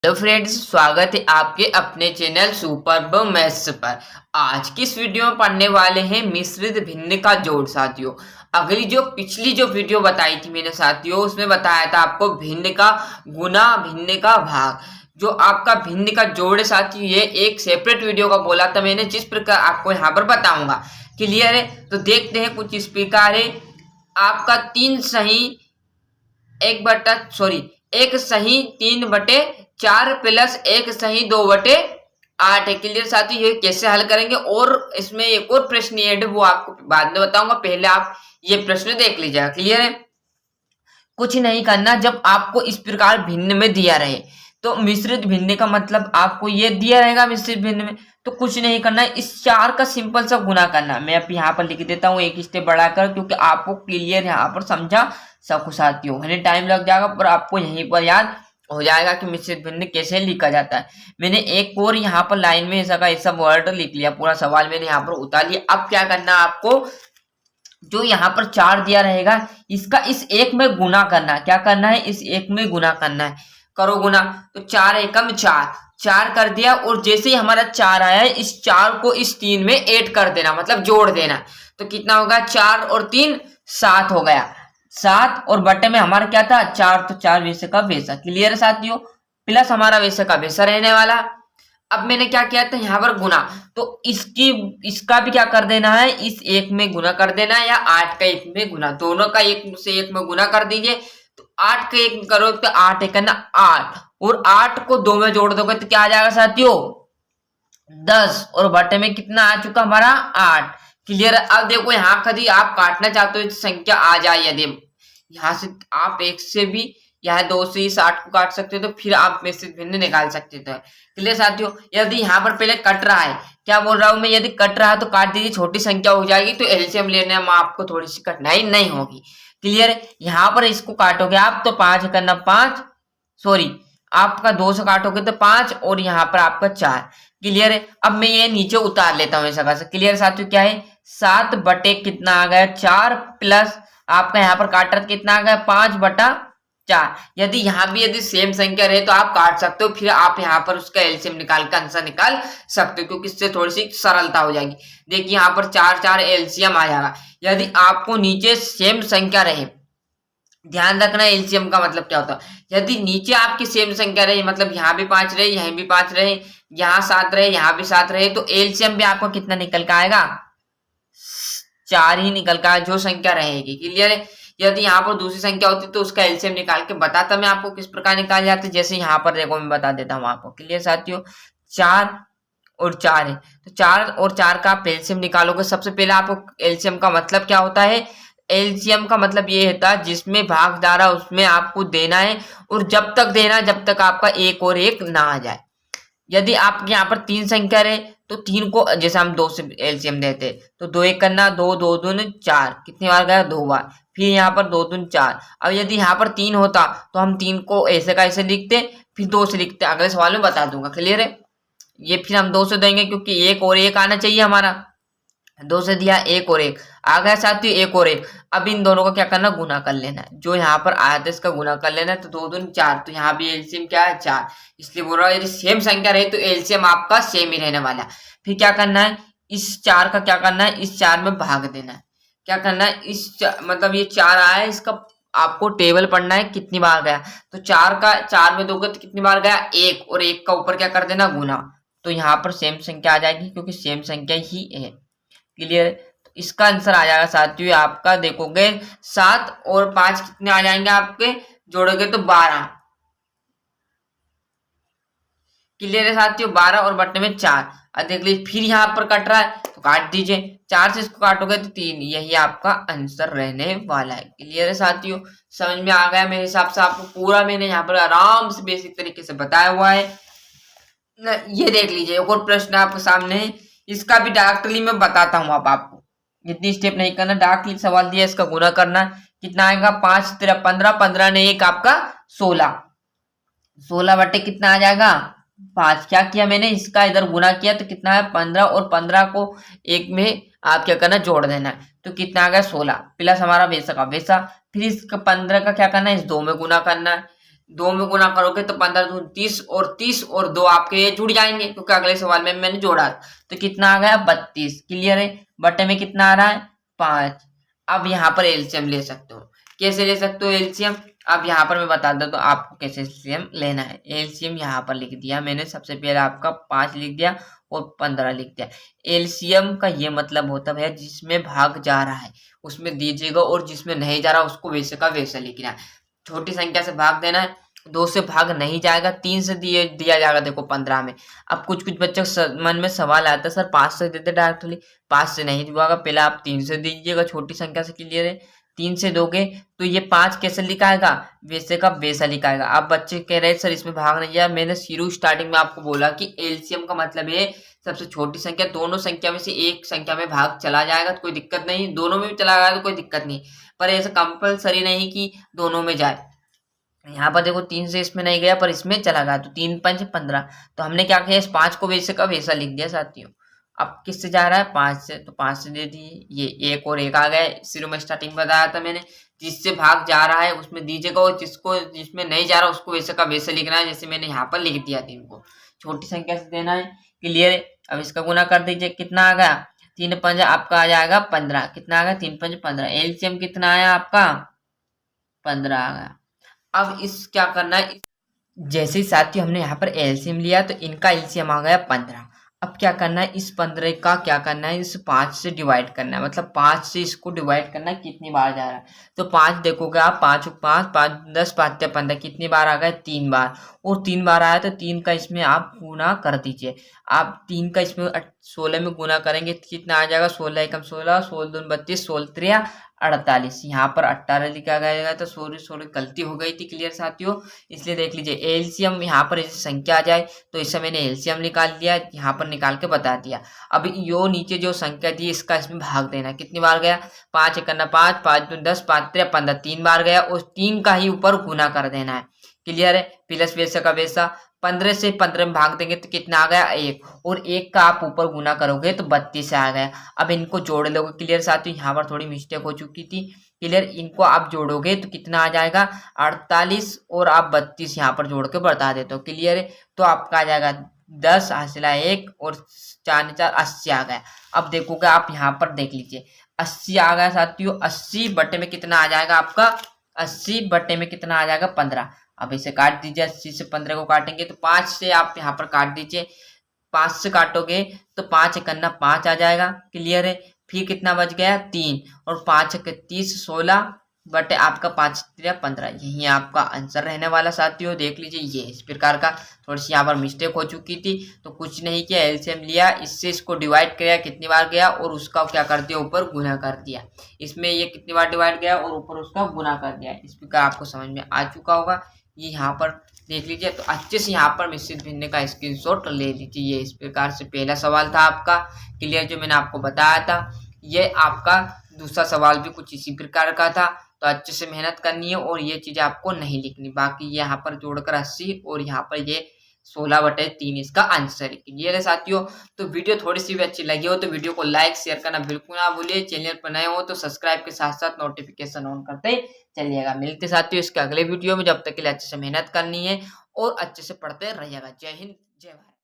Hello friends, स्वागत है आपके अपने चैनल सुपर मैथ्स पर। आज की इस वीडियो में पढ़ने वाले हैं मिश्रित भिन्न का जोड़। साथियों, अगली जो पिछली जो वीडियो बताई थी मैंने साथियों, उसमें बताया था आपको भिन्न का गुना भिन्न का भाग। जो आपका भिन्न का जोड़ है साथियों, ये एक सेपरेट वीडियो का बोला था मैंने, जिस प्रकार आपको यहाँ पर बताऊंगा। क्लियर है? तो देखते हैं, कुछ इस प्रकार है। आपका एक सही 3/4 प्लस एक सही 2/8 है। क्लियर साथियों, ये कैसे हल करेंगे, और इसमें एक और प्रश्न ऐड है, वो आपको बाद में बताऊंगा। पहले आप ये प्रश्न देख लीजिएगा। क्लियर है? कुछ नहीं करना, जब आपको इस प्रकार भिन्न में दिया रहे तो मिश्रित भिन्न का मतलब आपको ये दिया रहेगा मिश्रित भिन्न में, तो कुछ नहीं करना है, इस 4 का सिंपल सा गुना करना। मैं अब यहाँ पर लिख देता हूँ एक स्टेप बढ़ाकर, क्योंकि आपको क्लियर यहाँ पर समझा सकूं साथियों। हमें टाइम लग जाएगा पर आपको यहीं पर याद हो जाएगा कि मिश्रित भिन्न कैसे लिखा जाता है। मैंने एक और यहाँ पर लाइन में ऐसा का ऐसा वर्ड लिख लिया, पूरा सवाल मैंने यहाँ पर उतार लिया। अब क्या करना है आपको, जो यहाँ पर 4 दिया रहेगा इसका इस एक में गुना करना। क्या करना है? इस एक में गुना करना है। करो गुना, तो 4 एकम 4, 4 कर दिया, और जैसे ही हमारा 4 आया है, इस 4 को इस 3 में ऐड कर देना, मतलब जोड़ देना। तो कितना होगा? 4 और 3 7 हो गया। 7 और बटे में हमारा क्या था? 4, तो 4 वैसे का वैसा। क्लियर है साथियों? प्लस हमारा वैसे का वैसा रहने वाला। अब मैंने क्या किया था यहाँ पर गुना, तो इसका भी क्या कर देना है? इस एक में गुना कर देना है, या 8 का एक में गुना, दोनों का एक से एक में गुना कर दीजिए। तो 8 का एक में करो तो 8 एक ना 8, और 8 को 2 में जोड़ दोगे तो क्या आ जाएगा साथियों? 10, और बटे में कितना आ चुका हमारा? 8। क्लियर? अब देखो यहाँ कभी आप काटना चाहते हो तो संख्या आ जाए, यदि यहाँ से आप एक से भी, यहाँ 2 से इस 8 को काट सकते हो, तो फिर आप में से भिन्न निकाल सकते हो। क्लियर साथियों? यदि यहाँ पर पहले कट रहा है, क्या बोल रहा हूं मैं, यदि कट रहा है तो काट दीजिए, छोटी संख्या हो जाएगी तो एलसीएम लेने में आपको थोड़ी सी कठिनाई नहीं होगी। क्लियर है? यहाँ पर इसको काटोगे आप तो 5 करना 5, सॉरी आपका 2 से काटोगे तो 5, और यहाँ पर आपका 4। क्लियर है? अब मैं ये नीचे उतार लेता हूँ ऐसा कैसे। क्लियर साथियों? क्या है? 7 बटे कितना आ गया? 4, प्लस आपका यहाँ पर काटा कितना आ गया? 5/4। यदि यहाँ भी यदि सेम संख्या रहे तो आप काट सकते हो, फिर आप यहाँ पर उसका एलसीएम निकाल कर आंसर निकाल सकते हो, क्योंकि इससे थोड़ी सी सरलता हो जाएगी। देखिए यहाँ पर 4 एलसीएम आ जाएगा। यदि आपको नीचे सेम संख्या रहे, ध्यान रखना एलसीएम का मतलब क्या होता है। यदि नीचे आपकी सेम संख्या रही, मतलब यहाँ भी 5 रहे, यहाँ भी 5 रहे, यहाँ 7 रहे, यहाँ भी 7 रहे, तो एलसीएम भी आपको कितना निकल के आएगा? 4 ही निकल का, जो संख्या रहेगी। क्लियर है? यदि यहाँ पर दूसरी संख्या होती तो उसका एलसीएम निकाल के बताता मैं आपको किस प्रकार निकाल जाते, जैसे यहाँ पर देखो मैं बता देता हूँ आपको। क्लियर साथियों? 4 और 4 है, तो 4 और 4 का आप एलसीएम निकालोगे। सबसे पहले आपको एलसीएम का मतलब क्या होता है? एलसीएम का मतलब ये होता है जिसमें भागदारा उसमें आपको देना है, और जब तक देना जब तक आपका एक और एक ना आ जाए। यदि आपके यहाँ पर 3 संख्या रहे तो 3 को जैसे हम 2 से एलसीएम देते, तो 2 एक करना 2, 2 दूनी 4, कितनी बार गया? 2 बार। फिर यहाँ पर 2 दूनी 4। अब यदि यहाँ पर 3 होता तो हम 3 को ऐसे का ऐसे लिखते, फिर 2 से लिखते। अगले सवाल में बता दूंगा। क्लियर है? ये फिर हम 2 से देंगे, क्योंकि एक और एक आना चाहिए हमारा। 2 से दिया, एक और एक आ गया साथियों, एक और एक। अब इन दोनों का क्या करना? गुना कर लेना है। जो यहाँ पर आया था इसका गुना कर लेना है, तो 2 दूनी 4, तो यहाँ भी एलसीएम क्या है? 4। इसलिए बोल रहा हूँ यदि सेम संख्या रहे तो एलसीएम आपका सेम ही रहने वाला है। फिर क्या करना है? इस 4 का क्या करना है? इस 4 में भाग देना है। क्या करना है? मतलब ये 4 आया है, इसका आपको टेबल पढ़ना है कितनी बार गया। तो 4 का 4 में दोगे तो कितनी बार गया? 1, और 1 का ऊपर क्या कर देना? गुना। तो यहाँ पर सेम संख्या आ जाएगी, क्योंकि सेम संख्या ही है। क्लियर? तो इसका आंसर आ जाएगा साथियों आपका, देखोगे 7 और 5 कितने आ जाएंगे आपके? जोड़ोगे तो 12। क्लियर है साथियों? 12 और बटने में 4। अब देख लीजिए, फिर यहाँ पर कट रहा है तो काट दीजिए। 4 से इसको काटोगे तो 3, यही आपका आंसर रहने वाला है। क्लियर है साथियों? समझ में आ गया मेरे हिसाब से आपको पूरा, मैंने यहाँ पर आराम से बेसिक तरीके से बताया हुआ है। ये देख लीजिए, एक और प्रश्न आपके सामने है, इसका भी डायरेक्टली मैं बताता हूँ। अब आपको इतनी स्टेप नहीं करना, डायरेक्टली सवाल दिया, इसका गुना करना। कितना आएगा? 5 3 15, 15 ने 1 आपका 16, 16 बटे कितना आ जाएगा? 5। क्या किया मैंने? इसका इधर गुना किया तो कितना है? 15, और 15 को एक में आप क्या करना? जोड़ देना है, तो कितना आ गया? 16, प्लस हमारा वैसा का वैसा। फिर इसका 15 का क्या करना है? इस 2 में गुना करना है। 2 में गुना करोगे तो 15 दूनी 30 और 30 और 2 आपके ये जुड़ जाएंगे क्योंकि अगले सवाल में मैंने जोड़ा। तो कितना आ गया 32। क्लियर है। बटे में कितना आ रहा है 5। अब यहाँ पर एलसीएम ले सकते हो। कैसे ले सकते हो एलसीएम? अब यहाँ पर मैं बता देता हूँ आपको कैसे एलसीएम लेना है। एलसीएम यहाँ पर लिख दिया मैंने। सबसे पहले आपका 5 लिख दिया और 15 लिख दिया। एलसीएम का ये मतलब होता है जिसमें भाग जा रहा है उसमें दीजिएगा और जिसमें नहीं जा रहा उसको वैसे का वैसा लिखना है। छोटी संख्या से भाग देना है, 2 से भाग नहीं जाएगा, 3 से दिया जाएगा। देखो 15 में। अब कुछ बच्चों के मन में सवाल आता है सर 5 से देते डायरेक्टली। 5 से नहीं दिवागा, पहले आप 3 से दीजिएगा। छोटी संख्या से क्लियर है। 3 से दोगे तो ये 5 कैसे लिखाएगा? वैसे का वैसा लिखाएगा। अब बच्चे कह रहे हैं सर इसमें भाग नहीं जाए। मैंने शुरू स्टार्टिंग में आपको बोला कि एलसीएम का मतलब है सबसे छोटी संख्या, दोनों संख्या में से एक संख्या में भाग चला जाएगा तो कोई दिक्कत नहीं, दोनों में भी चला जाएगा तो कोई दिक्कत नहीं, पर ऐसा कंपलसरी नहीं कि दोनों में जाए। यहाँ पर देखो 3 से इसमें नहीं गया पर इसमें चला गया तो 3 5 15। तो हमने क्या किया इस 5 को वैसे का वैसा लिख दिया साथियों। अब किससे जा रहा है 5 से, तो 5 से दे दिए। ये एक और एक आ गया। शुरू में स्टार्टिंग बताया था मैंने जिससे भाग जा रहा है उसमें दीजिएगा और जिसमें नहीं जा रहा उसको वैसे का वैसे लिखना है। जैसे मैंने यहाँ पर लिख दिया 3 को छोटी संख्या से देना है। क्लियर है। अब इसका गुना कर दीजिए। कितना आ गया 3 5 आपका आ जाएगा 15। कितना आ गया 3 5 15। एलसीएम कितना आया आपका 15 आ गया। अब इस क्या करना है, जैसे ही साथियों हमने यहाँ पर एलसीएम लिया तो इनका एलसीएम आ गया 15। अब क्या करना है इस 15 का क्या करना है इस 5 से डिवाइड करना है। मतलब 5 से इसको डिवाइड करना है कितनी बार जा रहा है। तो 5 देखोगे आप 5 5 5 10 5 15 कितनी बार आ गया 3 बार। और 3 बार आया तो 3 का इसमें आप गुना कर दीजिए। आप 3 का इसमें 16 में गुना करेंगे तो कितना आ जाएगा 16 एकम 16 16 दूनी 32 16 3 48। यहाँ पर 18 लिखा गया तो सॉरी गलती हो गई थी। क्लियर साथियों। इसलिए देख लीजिए एलसीएम यहाँ पर ऐसी संख्या आ जाए तो इससे मैंने एलसीएम निकाल दिया, यहाँ पर निकाल के बता दिया। अब यो नीचे जो संख्या थी इसका इसमें भाग देना। कितनी बार गया 5 एकन्ना 5 5 दूनी 10 5 3 15 3 बार गया। उस 3 का ही ऊपर गुना कर देना है। क्लियर है। प्लस वैसा का वैसा 15 से 15 में भाग देंगे तो कितना आ गया 1 और 1 का आप ऊपर गुना करोगे तो 32 आ गया। अब इनको जोड़ लोगे। क्लियर साथियों। यहाँ पर थोड़ी मिस्टेक हो चुकी थी। क्लियर। इनको आप जोड़ोगे तो कितना आ जाएगा 48 और आप 32 यहाँ पर जोड़ के बता देते हो। क्लियर है। तो आपका आ जाएगा 10 हासिला 1 और 4 4 80 आ गया। अब देखोगे आप यहाँ पर देख लीजिए 80 आ गया साथियों। 80 बटे में कितना आ जाएगा आपका 80 बटे में कितना आ जाएगा 15। अब इसे काट दीजिए। 80 से 15 को काटेंगे तो 5 से आप यहाँ पर काट दीजिए। 5 से काटोगे तो 5 एकन्ना 5 आ जाएगा। क्लियर है। फिर कितना बच गया 3 और 5 31 16 बटे आपका 5 3 15। यही आपका आंसर रहने वाला साथियों। देख लीजिए ये इस प्रकार का थोड़ी सी यहाँ पर मिस्टेक हो चुकी थी तो कुछ नहीं किया एलसीएम लिया, इससे इसको डिवाइड किया कितनी बार गया और उसका क्या कर दिया ऊपर गुना कर दिया। इसमें ये कितनी बार डिवाइड गया और ऊपर उसका गुना कर दिया। इस प्रकार आपको समझ में आ चुका होगा। ये यहाँ पर देख लीजिए तो अच्छे से यहाँ पर मिश्रित भिन्न का स्क्रीनशॉट ले लीजिए। ये इस प्रकार से पहला सवाल था आपका। क्लियर जो मैंने आपको बताया था। ये आपका दूसरा सवाल भी कुछ इसी प्रकार का था। तो अच्छे से मेहनत करनी है और ये चीजें आपको नहीं लिखनी। बाकी यहाँ पर जोड़कर 80 और यहाँ पर ये 16/3 इसका आंसर है। क्लियर है साथियों। तो वीडियो थोड़ी सी भी अच्छी लगी हो तो वीडियो को लाइक शेयर करना बिल्कुल ना भूलिए। चैनल पर नए हो तो सब्सक्राइब के साथ साथ नोटिफिकेशन ऑन करते चलिएगा। मिलते साथियों इसके अगले वीडियो में। जब तक के लिए अच्छे से मेहनत करनी है और अच्छे से पढ़ते रहिएगा। जय हिंद जय भारत।